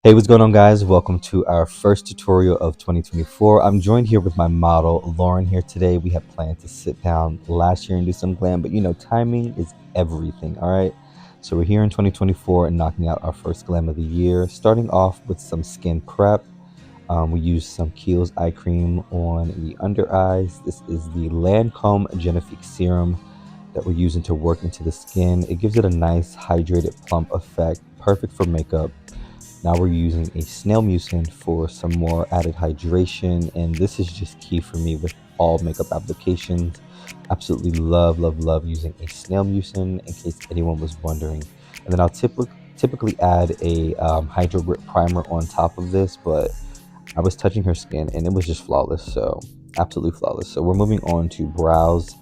Hey, what's going on, guys? Welcome to our first tutorial of 2024. I'm joined here with my model, Lauren, here today. We had planned to sit down last year and do some glam, but timing is everything, all right? So we're here in 2024 and knocking out our first glam of the year, starting off with some skin prep. We used some Kiehl's eye cream on the under eyes. This is the Lancome Genifique Serum that we're using to work into the skin. It gives it a nice hydrated plump effect, perfect for makeup. Now we're using a snail mucin for some more added hydration, and this is just key for me with all makeup applications. Absolutely love, love, love using a snail mucin in case anyone was wondering. And then I'll typically add a hydro grip primer on top of this, but I was touching her skin and it was just flawless, so absolutely flawless. So we're moving on to brows.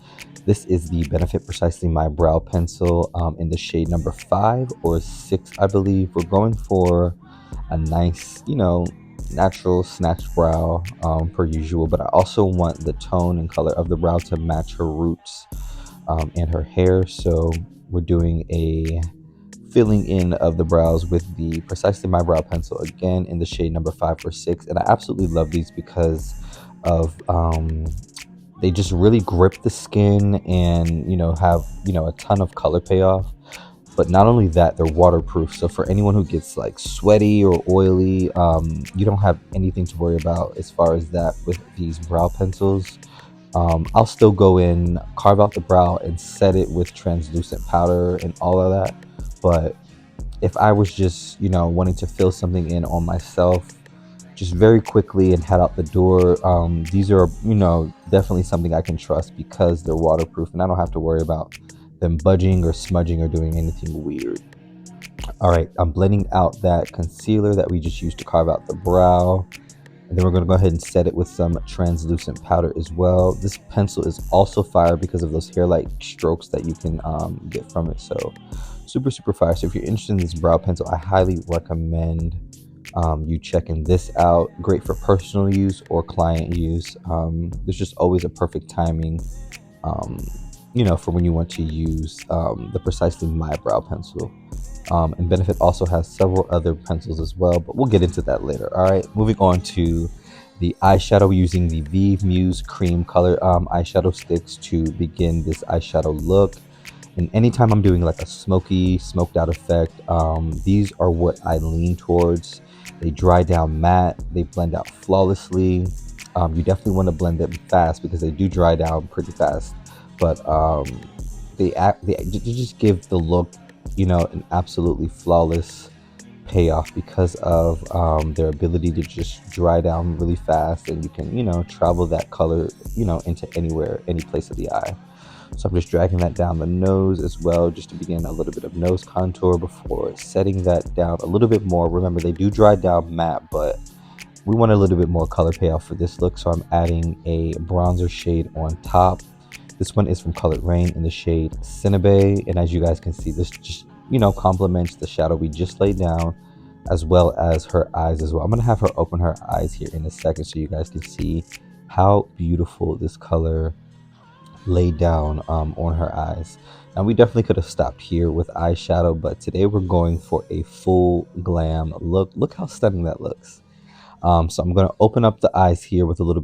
This is the Benefit Precisely My Brow Pencil in the shade number 5 or 6, I believe. We're going for a nice, natural snatched brow per usual, but I also want the tone and color of the brow to match her roots and her hair. So we're doing a filling in of the brows with the Precisely My Brow Pencil, again in the shade number 5 or 6. And I absolutely love these because of they just really grip the skin and have a ton of color payoff. But not only that, they're waterproof, so for anyone who gets like sweaty or oily, you don't have anything to worry about as far as that with these brow pencils. I'll still go in, carve out the brow and set it with translucent powder and all of that. But if I was just wanting to fill something in on myself just very quickly and head out the door, these are definitely something I can trust because they're waterproof and I don't have to worry about them budging or smudging or doing anything weird. All right, I'm blending out that concealer that we just used to carve out the brow, and then we're going to go ahead and set it with some translucent powder as well. This pencil is also fire because of those hair-like strokes that you can get from it. So super, super fire. So if you're interested in this brow pencil, I highly recommend you checking this out. Great for personal use or client use. There's just always a perfect timing, um, for when you want to use the Precisely My Brow Pencil. And Benefit also has several other pencils as well, but we'll get into that later. All right, moving on to the eyeshadow, using the Vive Muse Cream Color eyeshadow sticks to begin this eyeshadow look. And anytime I'm doing like a smoky, smoked out effect, these are what I lean towards. They dry down matte, they blend out flawlessly. You definitely want to blend them fast because they do dry down pretty fast. But they just give the look, an absolutely flawless payoff because of their ability to just dry down really fast, and you can travel that color into anywhere, any place of the eye. So I'm just dragging that down the nose as well, just to begin a little bit of nose contour before setting that down a little bit more. Remember, they do dry down matte, but we want a little bit more color payoff for this look, so I'm adding a bronzer shade on top. This one is from Colored Rain in the shade Cinnabay, and as you guys can see, this just complements the shadow we just laid down, as well as her eyes as well. I'm gonna have her open her eyes here in a second so you guys can see how beautiful this color laid down on her eyes. Now we definitely could have stopped here with eyeshadow, but today we're going for a full glam look. Look how stunning that looks. So I'm going to open up the eyes here with a little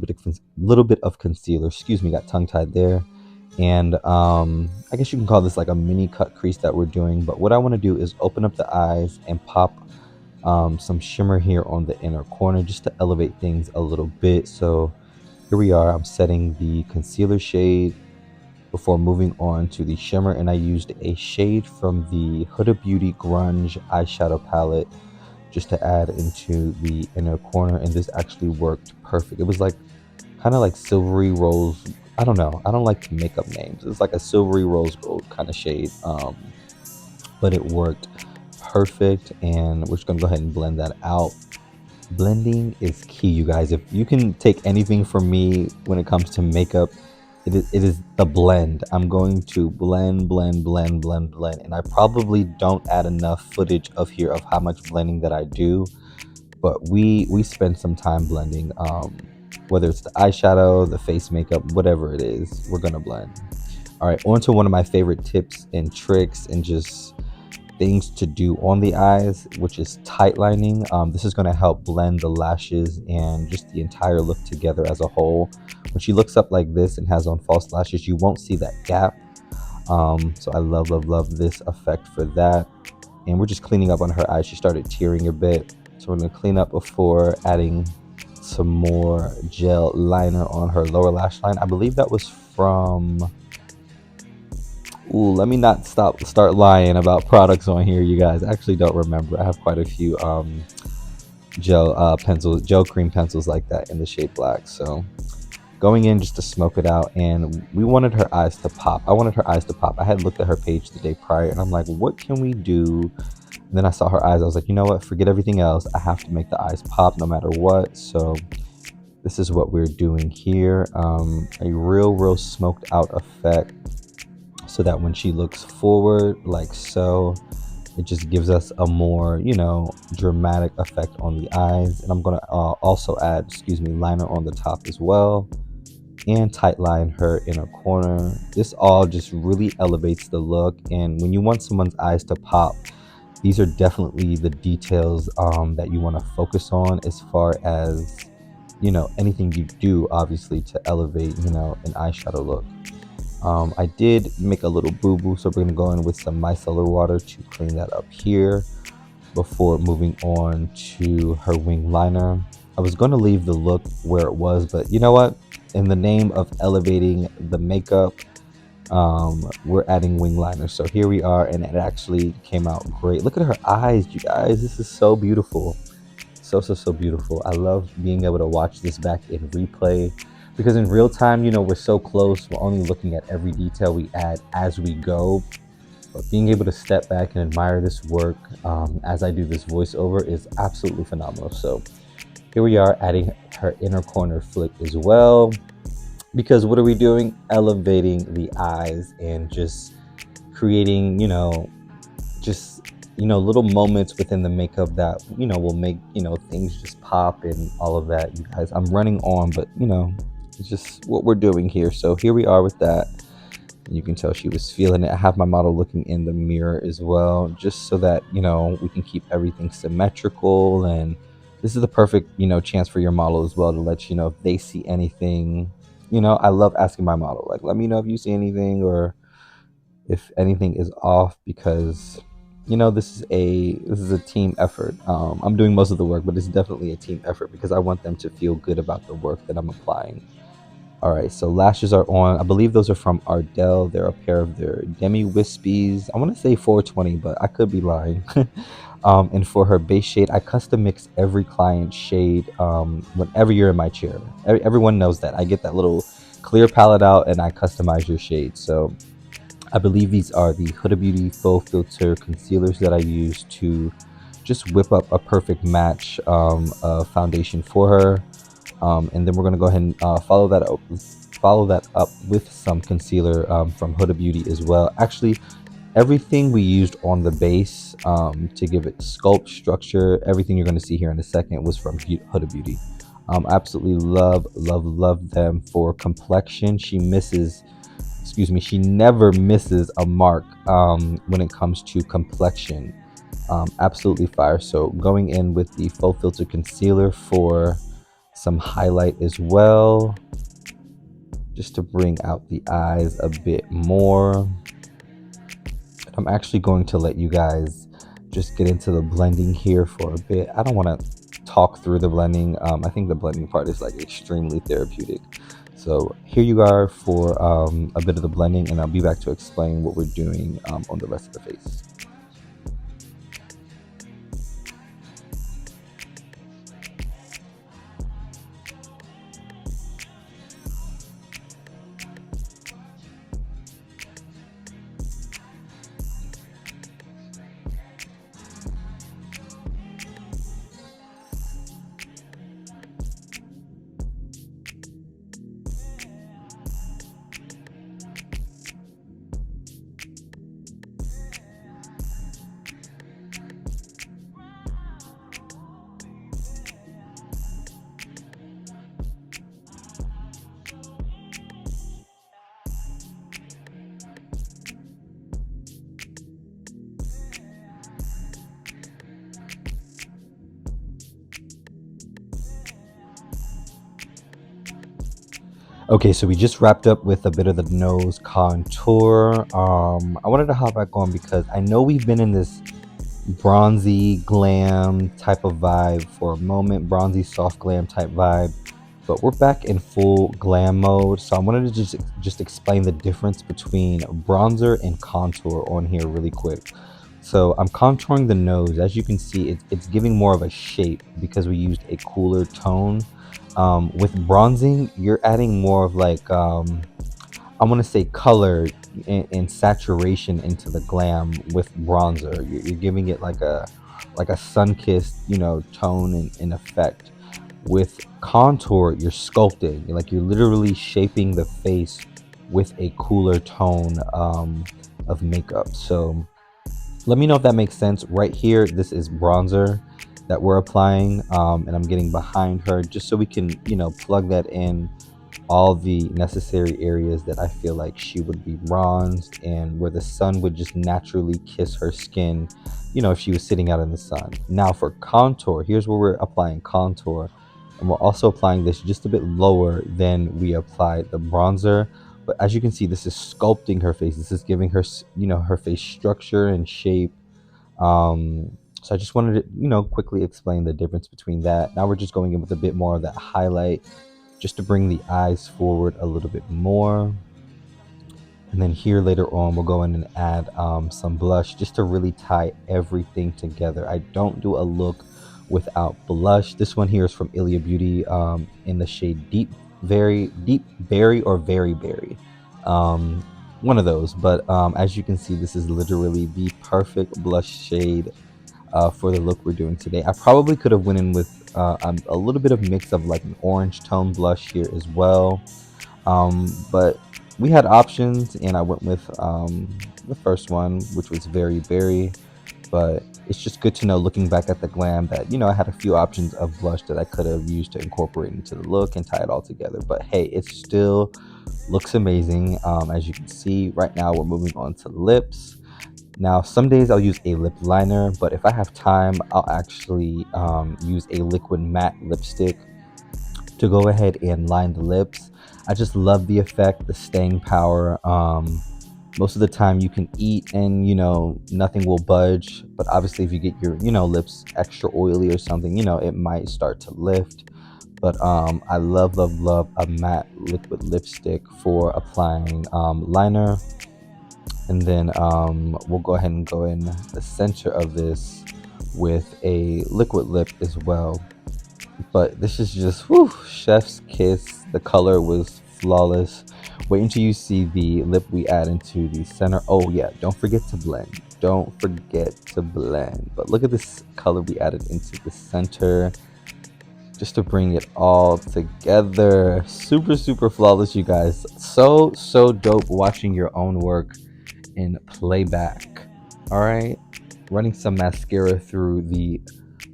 bit of concealer. Excuse me, got tongue tied there. And I guess you can call this like a mini cut crease that we're doing. But what I want to do is open up the eyes and pop some shimmer here on the inner corner just to elevate things a little bit. So here we are. I'm setting the concealer shade before moving on to the shimmer, and I used a shade from the Huda Beauty Grunge eyeshadow palette just to add into the inner corner, and this actually worked perfect. It was like kind of like silvery rose. I don't know, I don't like makeup names. It's like a silvery rose gold kind of shade, but it worked perfect. And we're just gonna go ahead and blend that out. Blending is key, you guys. If you can take anything from me when it comes to makeup, it is the blend. I'm going to blend, blend, blend, blend, blend, and I probably don't add enough footage of here of how much blending that I do, but we spend some time blending. Whether it's the eyeshadow, the face makeup, whatever it is, we're gonna blend. All right, on to one of my favorite tips and tricks, and just things to do on the eyes, which is tight lining. This is going to help blend the lashes and just the entire look together as a whole. When she looks up like this and has on false lashes, you won't see that gap. So I love, love, love this effect for that. And we're just cleaning up on her eyes. She started tearing a bit. So we're going to clean up before adding some more gel liner on her lower lash line. I believe that was from... Ooh, let me not start lying about products on here, you guys. I actually don't remember. I have quite a few gel cream pencils like that in the shade black. So going in just to smoke it out, and we wanted her eyes to pop. I wanted her eyes to pop. I had looked at her page the day prior, and I'm like, what can we do? And then I saw her eyes. I was like, you know what? Forget everything else. I have to make the eyes pop no matter what. So this is what we're doing here. A real smoked out effect, so that when she looks forward like so, it just gives us a more, dramatic effect on the eyes. And I'm going to also add, liner on the top as well, and tight line her inner corner. This all just really elevates the look. And when you want someone's eyes to pop, these are definitely the details that you want to focus on, as far as, anything you do, obviously, to elevate, an eyeshadow look. I did make a little boo-boo, so we're going to go in with some micellar water to clean that up here before moving on to her wing liner. I was going to leave the look where it was, but you know what? In the name of elevating the makeup, we're adding wing liner. So here we are, and it actually came out great. Look at her eyes, you guys. This is so beautiful. So beautiful. I love being able to watch this back in replay, because in real time, we're so close. We're only looking at every detail we add as we go. But being able to step back and admire this work as I do this voiceover is absolutely phenomenal. So here we are, adding her inner corner flick as well, because what are we doing? Elevating the eyes and just creating, just little moments within the makeup that will make things just pop and all of that. You guys, I'm running on, but it's just what we're doing here. So here we are with that. You can tell she was feeling it. I have my model looking in the mirror as well, just so that we can keep everything symmetrical. And this is the perfect chance for your model as well, to let you know if they see anything. I love asking my model, like, let me know if you see anything or if anything is off, because this is a team effort. I'm doing most of the work, but it's definitely a team effort, because I want them to feel good about the work that I'm applying. All right, so lashes are on. I believe those are from Ardell. They're a pair of their Demi Wispies. I want to say 420, but I could be lying. And for her base shade, I custom mix every client's shade whenever you're in my chair. Everyone knows that. I get that little clear palette out and I customize your shade. So I believe these are the Huda Beauty Faux Filter concealers that I use to just whip up a perfect match of foundation for her. And then we're going to go ahead and follow that up with some concealer from Huda Beauty as well. Actually, everything we used on the base to give it sculpt, structure, everything you're going to see here in a second was from Huda Beauty. Absolutely love them. For complexion, she never misses a mark when it comes to complexion. Absolutely fire. So going in with the Faux Filter concealer for some highlight as well, just to bring out the eyes a bit more. I'm actually going to let you guys just get into the blending here for a bit. I don't want to talk through the blending. I think the blending part is like extremely therapeutic. So here you are for a bit of the blending, and I'll be back to explain what we're doing on the rest of the face. Okay, so we just wrapped up with a bit of the nose contour. I wanted to hop back on because I know we've been in this bronzy glam type of vibe for a moment, bronzy soft glam type vibe, but we're back in full glam mode. So I wanted to just explain the difference between bronzer and contour on here really quick. So I'm contouring the nose. As you can see, it's giving more of a shape because we used a cooler tone. With bronzing, you're adding more of like I want to say color and saturation into the glam with bronzer. You're giving it like a sun-kissed, you know, tone and effect. With contour, you're sculpting, like you're literally shaping the face with a cooler tone of makeup. So let me know if that makes sense. Right here, this is bronzer that we're applying, and I'm getting behind her just so we can, you know, plug that in all the necessary areas that I feel like she would be bronzed and where the sun would just naturally kiss her skin, you know, if she was sitting out in the sun. Now for contour, here's where we're applying contour. And we're also applying this just a bit lower than we applied the bronzer. But as you can see, this is sculpting her face. This is giving her, you know, her face structure and shape. So I just wanted to, you know, quickly explain the difference between that. Now we're just going in with a bit more of that highlight just to bring the eyes forward a little bit more. And then here later on, we'll go in and add some blush just to really tie everything together. I don't do a look without blush. This one here is from Ilia Beauty in the shade Deep Berry or Very Berry. One of those. But as you can see, this is literally the perfect blush shade for the look we're doing today. I probably could have went in with a little bit of mix of like an orange tone blush here as well, but we had options and I went with the first one, which was Very Berry. But it's just good to know, looking back at the glam, that, you know, I had a few options of blush that I could have used to incorporate into the look and tie it all together. But hey, it still looks amazing. As you can see right now, we're moving on to lips. Now, some days I'll use a lip liner, but if I have time, I'll actually use a liquid matte lipstick to go ahead and line the lips. I just love the effect, the staying power. Most of the time you can eat and, you know, nothing will budge, but obviously if you get your, you know, lips extra oily or something, you know, it might start to lift. But I love a matte liquid lipstick for applying liner. And then we'll go ahead and go in the center of this with a liquid lip as well. But this is just, whew, chef's kiss. The color was flawless. Wait until you see the lip we add into the center. Oh yeah, don't forget to blend. Don't forget to blend. But look at this color we added into the center just to bring it all together. Super flawless, you guys. So dope watching your own work in playback. All right, running some mascara through the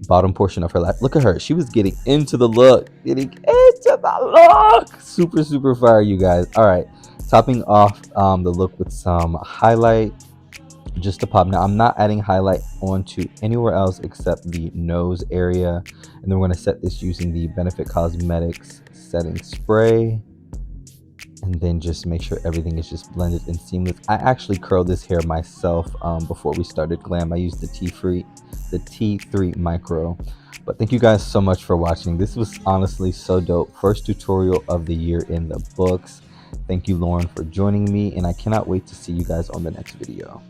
bottom portion of her lap. Look at her. She was getting into the look. Getting into the look. Super fire, you guys. All right, topping off the look with some highlight just to pop. Now I'm not adding highlight onto anywhere else except the nose area. And then we're going to set this using the Benefit Cosmetics setting spray. And then just make sure everything is just blended and seamless. I actually curled this hair myself before we started Glam. I used the T3 Micro. But thank you guys so much for watching. This was honestly so dope. First tutorial of the year in the books. Thank you, Lauren, for joining me, and I cannot wait to see you guys on the next video.